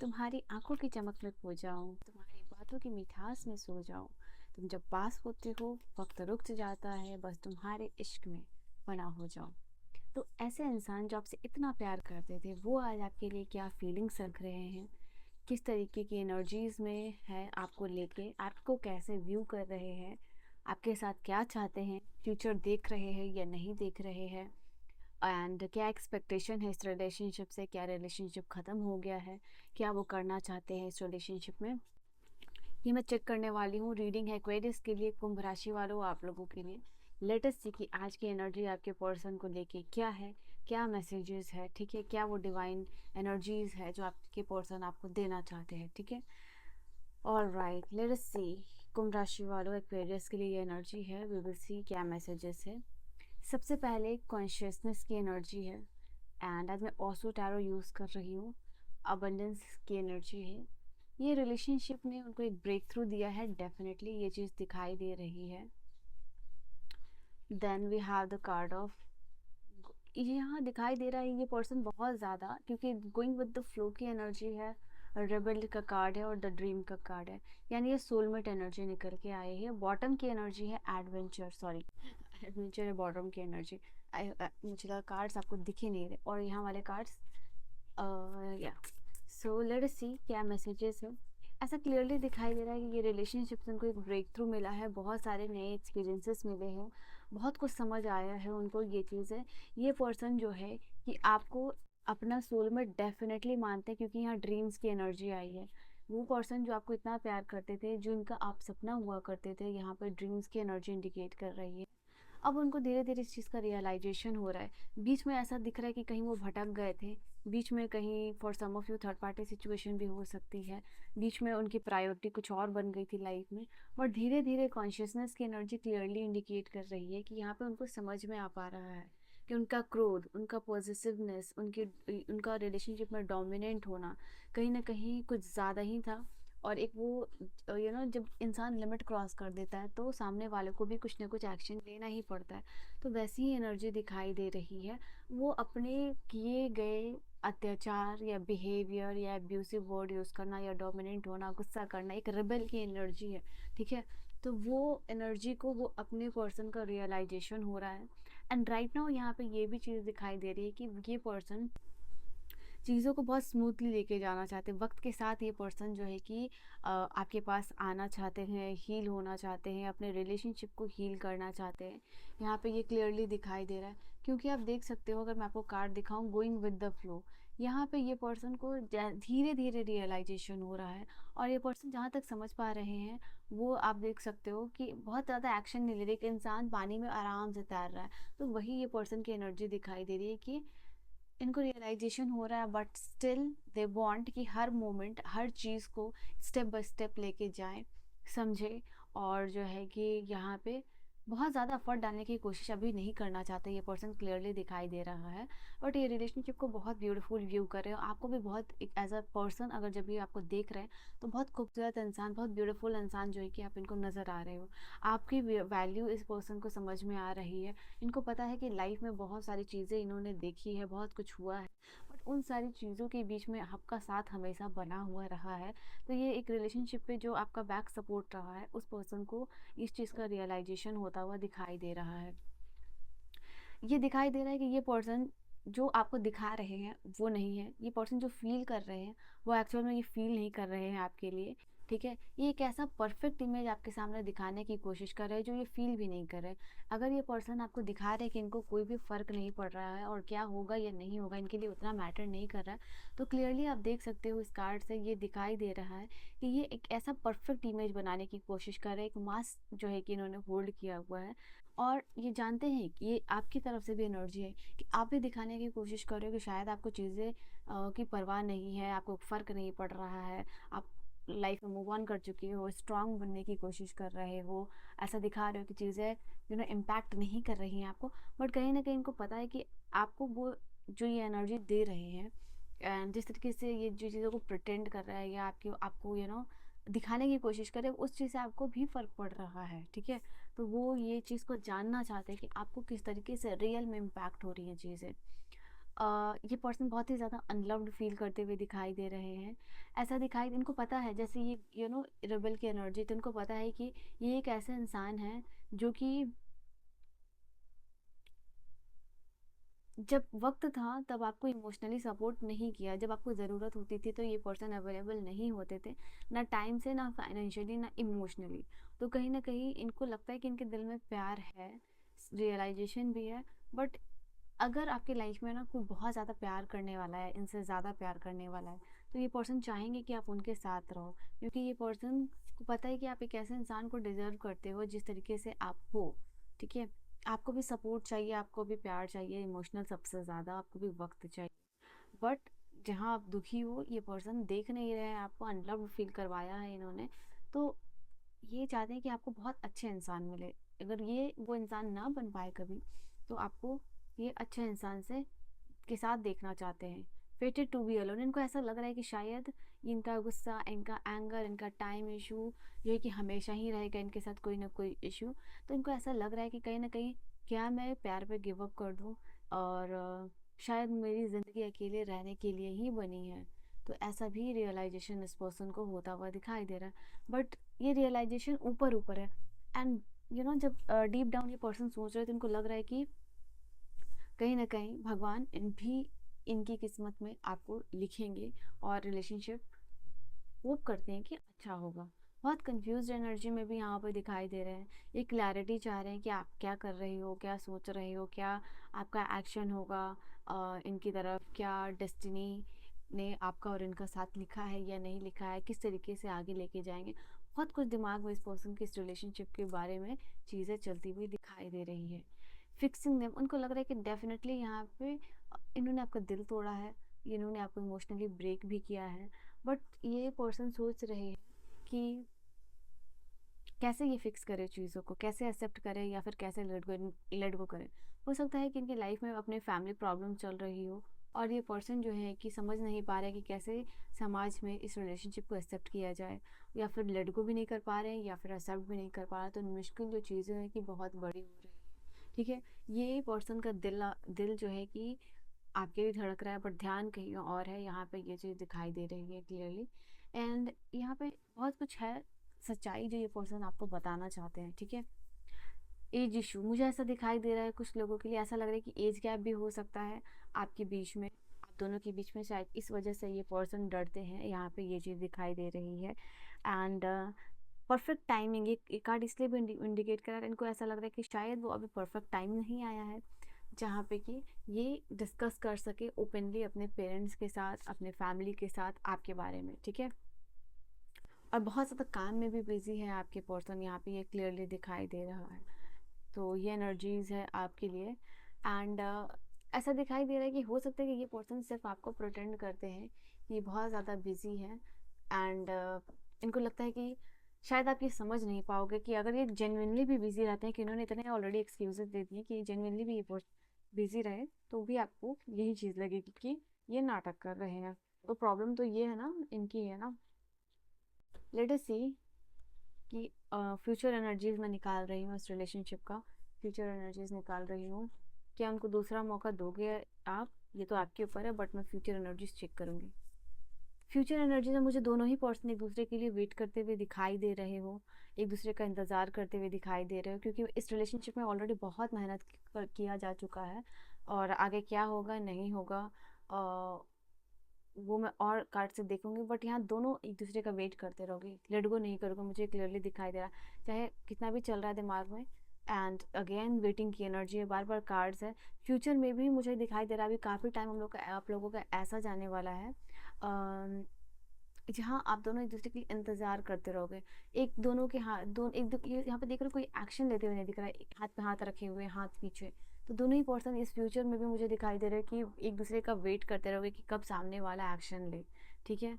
तुम्हारी आंखों की चमक में खो जाऊं, तुम्हारी बातों की मिठास में सो जाऊं। तुम जब पास होते हो वक्त रुक जाता है, बस तुम्हारे इश्क में फना हो जाऊं। तो ऐसे इंसान जो आपसे इतना प्यार करते थे वो आज आपके लिए क्या फीलिंग्स रख रहे हैं, किस तरीके की एनर्जीज में है आपको लेके, आपको कैसे व्यू कर रहे हैं, आपके साथ क्या चाहते हैं, फ्यूचर देख रहे हैं या नहीं देख रहे हैं, एंड क्या एक्सपेक्टेशन है इस रिलेशनशिप से, क्या रिलेशनशिप ख़त्म हो गया है, क्या वो करना चाहते हैं इस रिलेशनशिप में। ये मैं चेक करने वाली हूँ। रीडिंग है एक्वेरियस के लिए, कुंभ राशि वालों आप लोगों के लिए। लेट अस सी कि आज की एनर्जी आपके पर्सन को लेके क्या है, क्या मैसेजेस है, ठीक है, क्या वो डिवाइन एनर्जीज है जो आपके पर्सन आपको देना चाहते हैं, ठीक है। ऑल राइट, लेट अस सी। कुंभ राशि वालों एक्वेरियस के लिए ये एनर्जी है, वी विल सी क्या मैसेजेस है। सबसे पहले कॉन्शियसनेस की एनर्जी है, एंड आज मैं ऑसो टैरो यूज़ कर रही हूँ। अबंडेंस की एनर्जी है। ये रिलेशनशिप ने उनको एक ब्रेक थ्रू दिया है, डेफिनेटली ये चीज़ दिखाई दे रही है। Then we have the card of, यहाँ दिखाई दे रहा है ये पर्सन बहुत ज़्यादा, क्योंकि गोइंग विद द फ्लो की एनर्जी है। रेबल का कार्ड है और द ड्रीम का कार्ड है, यानी ये सोलमेट एनर्जी निकल के आए हैं। बॉटम की एनर्जी है एडवेंचर, सॉरी एडवेंचर है बॉटम की एनर्जी। मुझे लगा कार्ड्स आपको दिख ही नहीं रहे, और यहाँ वाले कार्ड्स या। सो लेट अस सी क्या मैसेजेस है। ऐसा क्लियरली दिखाई दे रहा है कि ये रिलेशनशिप से उनको एक ब्रेक थ्रू मिला है, बहुत सारे नए एक्सपीरियंसेस मिले हैं, बहुत कुछ समझ आया है उनको। ये चीज़ है, ये पर्सन जो है कि आपको अपना सोलमेट डेफिनेटली मानते हैं, क्योंकि यहाँ ड्रीम्स की एनर्जी आई है। वो पर्सन जो आपको इतना प्यार करते थे, जो इनका आप सपना हुआ करते थे, यहाँ पर ड्रीम्स की एनर्जी इंडिकेट कर रही है। अब उनको धीरे धीरे इस चीज़ का रियलाइजेशन हो रहा है। बीच में ऐसा दिख रहा है कि कहीं वो भटक गए थे, बीच में कहीं for some of you third party situation भी हो सकती है, बीच में उनकी प्रायोरिटी कुछ और बन गई थी लाइफ में। और धीरे धीरे कॉन्शियसनेस की एनर्जी क्लियरली इंडिकेट कर रही है कि यहाँ पे उनको समझ में आ पा रहा है कि उनका क्रोध, उनका पॉजिटिवनेस, उनका रिलेशनशिप में डोमिनेंट होना कहीं ना कहीं कुछ ज़्यादा ही था। और एक वो जब इंसान लिमिट क्रॉस कर देता है तो सामने वाले को भी कुछ ना कुछ एक्शन लेना ही पड़ता है। तो वैसी ही एनर्जी दिखाई दे रही है। वो अपने किए गए अत्याचार या बिहेवियर या एब्यूसिव वर्ड यूज़ करना या डोमिनेंट होना, गुस्सा करना, एक रिबेल की एनर्जी है, ठीक है। तो वो एनर्जी को वो अपने पर्सन का रियलाइजेशन हो रहा है। एंड राइट नाउ यहाँ पे ये भी चीज़ दिखाई दे रही है कि ये पर्सन चीज़ों को बहुत स्मूथली लेके जाना चाहते हैं। वक्त के साथ ये पर्सन जो है कि आपके पास आना चाहते हैं, हील होना चाहते हैं, अपने रिलेशनशिप को हील करना चाहते हैं। यहाँ पे ये क्लियरली दिखाई दे रहा है, क्योंकि आप देख सकते हो, अगर मैं आपको कार्ड दिखाऊं गोइंग विद द फ्लो, यहाँ पे ये पर्सन को धीरे धीरे रियलाइजेशन हो रहा है। और ये पर्सन जहाँ तक समझ पा रहे हैं, वो आप देख सकते हो कि बहुत ज़्यादा एक्शन नहीं ले रहे, एक इंसान पानी में आराम से तैर रहा है। तो वही ये पर्सन की एनर्जी दिखाई दे रही है कि इनको रियलाइजेशन हो रहा है, बट स्टिल दे वांट कि हर मोमेंट, हर चीज़ को स्टेप बाय स्टेप लेके जाएं, समझे। और जो है कि यहाँ पे बहुत ज़्यादा एफर्ट डालने की कोशिश अभी नहीं करना चाहते, ये पर्सन क्लियरली दिखाई दे रहा है। बट ये रिलेशनशिप को बहुत ब्यूटीफुल व्यू कर रहे हो, आपको भी बहुत एक एज अ पर्सन अगर जब ये आपको देख रहे हैं तो बहुत खूबसूरत इंसान, बहुत ब्यूटीफुल इंसान जो है कि आप इनको नज़र आ रहे हो। आपकी वैल्यू इस पर्सन को समझ में आ रही है। इनको पता है कि लाइफ में बहुत सारी चीज़ें इन्होंने देखी है, बहुत कुछ हुआ है, बट उन सारी चीज़ों के बीच में आपका साथ हमेशा बना हुआ रहा है। तो ये एक रिलेशनशिप पे जो आपका बैक सपोर्ट रहा है, उस पर्सन को इस चीज़ का रियलाइजेशन होता हुआ दिखाई दे रहा है। ये दिखाई दे रहा है कि ये पर्सन जो आपको दिखा रहे हैं वो नहीं है, ये पर्सन जो फील कर रहे हैं वो एक्चुअल में ये फील नहीं कर रहे हैं आपके लिए, ठीक है। ये एक ऐसा परफेक्ट इमेज आपके सामने दिखाने की कोशिश कर रहे हैं जो ये फील भी नहीं कर रहे। अगर ये पर्सन आपको दिखा रहे हैं कि इनको कोई भी फ़र्क नहीं पड़ रहा है और क्या होगा या नहीं होगा इनके लिए उतना मैटर नहीं कर रहा है, तो क्लियरली आप देख सकते हो इस कार्ड से ये दिखाई दे रहा है कि ये एक ऐसा परफेक्ट इमेज बनाने की कोशिश कर रहे हैं, एक मास्क जो है कि इन्होंने होल्ड किया हुआ है। और ये जानते हैं कि ये आपकी तरफ से भी एनर्जी है कि आप भी दिखाने की कोशिश कर रहे हो कि शायद आपको चीज़ें की परवाह नहीं है, आपको फ़र्क नहीं पड़ रहा है, आप लाइफ में मूव ऑन कर चुके हो, स्ट्रांग बनने की कोशिश कर रहे हो, ऐसा दिखा रहे हो कि चीज़ें इम्पैक्ट नहीं कर रही हैं आपको। बट कहीं ना कहीं इनको पता है कि आपको वो जो ये एनर्जी दे रहे हैं, एंड जिस तरीके से ये जो चीज़ों को प्रिटेंड कर रहा है या आपकी आपको दिखाने की कोशिश करे, उस चीज़ से आपको भी फ़र्क पड़ रहा है, ठीक है। तो वो ये चीज़ को जानना चाहते हैं कि आपको किस तरीके से रियल में इम्पैक्ट हो रही है चीज़ें। ये पर्सन बहुत ही ज़्यादा अनलव्ड फील करते हुए दिखाई दे रहे हैं। ऐसा दिखाई इनको पता है, जैसे ये रेबेल की एनर्जी, तो इनको पता है कि ये एक ऐसा इंसान है जो कि जब वक्त था तब आपको इमोशनली सपोर्ट नहीं किया, जब आपको ज़रूरत होती थी तो ये पर्सन अवेलेबल नहीं होते थे, ना टाइम से, ना फाइनेंशियली, ना इमोशनली। तो कहीं ना कहीं इनको लगता है कि इनके दिल में प्यार है, रियलाइजेशन भी है। बट अगर आपकी लाइफ में ना कोई बहुत ज़्यादा प्यार करने वाला है, इनसे ज़्यादा प्यार करने वाला है, तो ये पर्सन चाहेंगे कि आप उनके साथ रहो, क्योंकि ये पर्सन को पता है कि आप एक ऐसे इंसान को डिज़र्व करते हो जिस तरीके से आप हो। ठीक है, आपको भी सपोर्ट चाहिए, आपको भी प्यार चाहिए, इमोशनल सबसे ज़्यादा, आपको भी वक्त चाहिए। बट जहाँ आप दुखी हो, ये पर्सन देख नहीं रहे हैं, आपको अनलव्ड फील करवाया है इन्होंने। तो ये चाहते हैं कि आपको बहुत अच्छे इंसान मिले। अगर ये वो इंसान ना बन पाए कभी, तो आपको ये अच्छे इंसान से के साथ देखना चाहते हैं। फेटेड टू बी अलोन, इनको ऐसा लग रहा है कि शायद इनका गुस्सा, इनका एंगर, इनका टाइम इशू जो है कि हमेशा ही रहेगा इनके साथ, कोई ना कोई इशू। तो इनको ऐसा लग रहा है कि कहीं ना कहीं क्या मैं प्यार पे गिव अप कर दूं, और शायद मेरी ज़िंदगी अकेले रहने के लिए ही बनी है। तो ऐसा भी रियलाइजेशन इस पर्सन को होता हुआ दिखाई दे रहा है। बट ये रियलाइजेशन ऊपर ऊपर है, एंड जब डीप डाउन ये पर्सन सोच रहे हैं, तो इनको लग रहा है कि कहीं ना कहीं भगवान इनकी किस्मत में आपको लिखेंगे, और रिलेशनशिप होप करते हैं कि अच्छा होगा। बहुत कंफ्यूज एनर्जी में भी यहाँ पर दिखाई दे रहे हैं। ये क्लैरिटी चाह रहे हैं कि आप क्या कर रहे हो, क्या सोच रहे हो, क्या आपका एक्शन होगा इनकी तरफ, क्या डेस्टिनी ने आपका और इनका साथ लिखा है या नहीं लिखा है, किस तरीके से आगे लेके जाएंगे। बहुत कुछ दिमाग में इस पर्सन की, इस रिलेशनशिप के बारे में चीज़ें चलती हुई दिखाई दे रही है। फिक्सिंग देम, उनको लग रहा है कि डेफिनेटली यहाँ पे इन्होंने आपका दिल तोड़ा है, इन्होंने आपको इमोशनली ब्रेक भी किया है। बट ये पर्सन सोच रहे हैं कि कैसे ये फिक्स करे चीज़ों को, कैसे एक्सेप्ट करे, या फिर कैसे लेट गो करे। हो सकता है कि इनके लाइफ में अपने फैमिली प्रॉब्लम चल रही हो, और ये पर्सन जो है कि समझ नहीं पा रहे कि कैसे समाज में इस रिलेशनशिप को एक्सेप्ट किया जाए, या फिर लेट गो भी नहीं कर पा रहे हैं, या फिर एक्सेप्ट भी नहीं कर पा रहे। तो मुश्किल जो चीज़ें हैं कि बहुत बड़ी हो रही है। ठीक है, ये पर्सन का दिल जो है कि आपके भी धड़क रहा है, बट ध्यान कहीं और है। यहाँ पे ये चीज़ दिखाई दे रही है क्लियरली। एंड यहाँ पे बहुत कुछ है, सच्चाई जो ये पर्सन आपको बताना चाहते हैं। ठीक है, एज इशू मुझे ऐसा दिखाई दे रहा है, कुछ लोगों के लिए ऐसा लग रहा है कि एज गैप भी हो सकता है आपके बीच में, आप दोनों के बीच में। शायद इस वजह से ये पर्सन डरते हैं, यहाँ पे ये चीज़ दिखाई दे रही है। एंड परफेक्ट टाइमिंग, ये कार्ड इसलिए भी इंडिकेट कर रहा है, इनको ऐसा लग रहा है कि शायद वो अभी परफेक्ट टाइम नहीं आया है जहाँ पे कि ये डिस्कस कर सके ओपनली अपने पेरेंट्स के साथ, अपने फैमिली के साथ आपके बारे में। ठीक है, और बहुत ज़्यादा काम में भी बिजी है आपके पर्सन, यहाँ पे ये क्लियरली दिखाई दे रहा है। तो ये एनर्जीज है आपके लिए। एंड ऐसा दिखाई दे रहा है कि हो सकता है कि ये पर्सन सिर्फ आपको प्रोटेंड करते हैं कि बहुत ज़्यादा बिजी है। एंड इनको लगता है कि शायद आप ये समझ नहीं पाओगे कि अगर ये जेन्युइनली भी बिजी रहते हैं, कि इन्होंने इतने ऑलरेडी एक्सक्यूजेस दे दिए कि जेन्युइनली भी ये बिजी रहे, तो भी आपको यही चीज़ लगेगी कि ये नाटक कर रहे हैं। तो प्रॉब्लम तो ये है ना, इनकी है ना। लेट अस सी कि फ्यूचर एनर्जीज मैं निकाल रही हूँ, इस रिलेशनशिप का फ्यूचर एनर्जीज निकाल रही हूँ। क्या उनको दूसरा मौका दोगे आप, ये तो आपके ऊपर है, बट मैं फ्यूचर एनर्जीज चेक करूँगी। फ्यूचर एनर्जी में मुझे दोनों ही पर्सन एक दूसरे के लिए वेट करते हुए दिखाई दे रहे हो, एक दूसरे का इंतज़ार करते हुए दिखाई दे रहे हो, क्योंकि इस रिलेशनशिप में ऑलरेडी बहुत मेहनत किया जा चुका है। और आगे क्या होगा नहीं होगा, वो मैं और कार्ड से देखूंगी। बट यहाँ दोनों एक दूसरे का वेट करते रहोगे, लेट गो नहीं करोगे, मुझे क्लियरली दिखाई दे रहा है, चाहे कितना भी चल रहा है दिमाग में। एंड अगेन वेटिंग की एनर्जी है, बार बार कार्ड्स है। फ्यूचर में भी मुझे दिखाई दे रहा है, अभी काफ़ी टाइम हम लोग का, आप लोगों का ऐसा जाने वाला है जहाँ आप दोनों एक दूसरे के लिए इंतजार करते रहोगे। एक दोनों के हाथ, दोनों एक दो, ये यहाँ पे देख रहे हो कोई एक्शन लेते हुए नहीं दिख रहा है, हाथ पे हाथ रखे हुए, हाथ पीछे। तो दोनों ही पर्सन इस फ्यूचर में भी मुझे दिखाई दे रहा है कि एक दूसरे का वेट करते रहोगे कि कब सामने वाला एक्शन ले। ठीक है,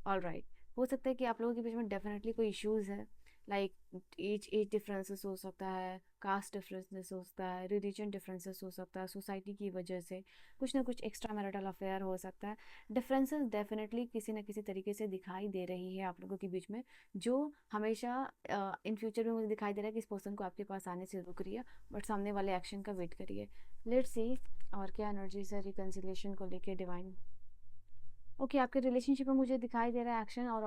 ऑल राइट। हो सकता है कि आप लोगों के बीच में डेफिनेटली कोई इश्यूज है, लाइक एज एज डिफरेंसेस हो सकता है, कास्ट डिफरेंसेस हो सकता है, रिलीजन डिफरेंसेस हो सकता है, सोसाइटी की वजह से कुछ ना कुछ एक्स्ट्रा मैरिटल अफेयर हो सकता है। डिफरेंसेस डेफिनेटली किसी न किसी तरीके से दिखाई दे रही है आप लोगों के बीच में, जो हमेशा इन फ्यूचर में मुझे दिखाई दे रहा है कि इस पर्सन को आपके पास आने से रुक रही है, बट सामने वाले एक्शन का वेट करिए। लेट्स सी और क्या एनर्जीज है रिकन्सिलेशन को लेके डिवाइन। ओके, आपके रिलेशनशिप में मुझे दिखाई दे रहा है एक्शन और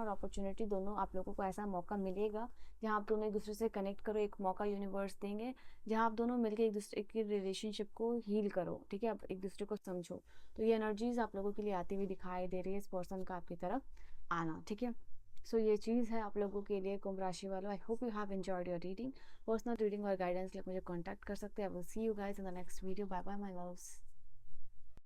अपॉर्चुनिटी दोनों आप लोगों को ऐसा मौका मिलेगा जहां आप दोनों एक दूसरे से कनेक्ट करो। एक मौका यूनिवर्स देंगे जहां आप दोनों मिलकर एक दूसरे की रिलेशनशिप को हील करो, ठीक है, आप एक दूसरे को समझो। तो ये एनर्जीज आप लोगों के लिए आती हुई दिखाई दे रही है, इस पर्सन का आपकी तरफ आना, ठीक है। सो ये चीज़ है आप लोगों के लिए कुंभ राशि वालों। I hope you have enjoyed your reading. Personal reading और गाइडेंस के लिए मुझे कॉन्टैक्ट कर सकते हैं। I will see you guys in the next video. Bye bye my loves.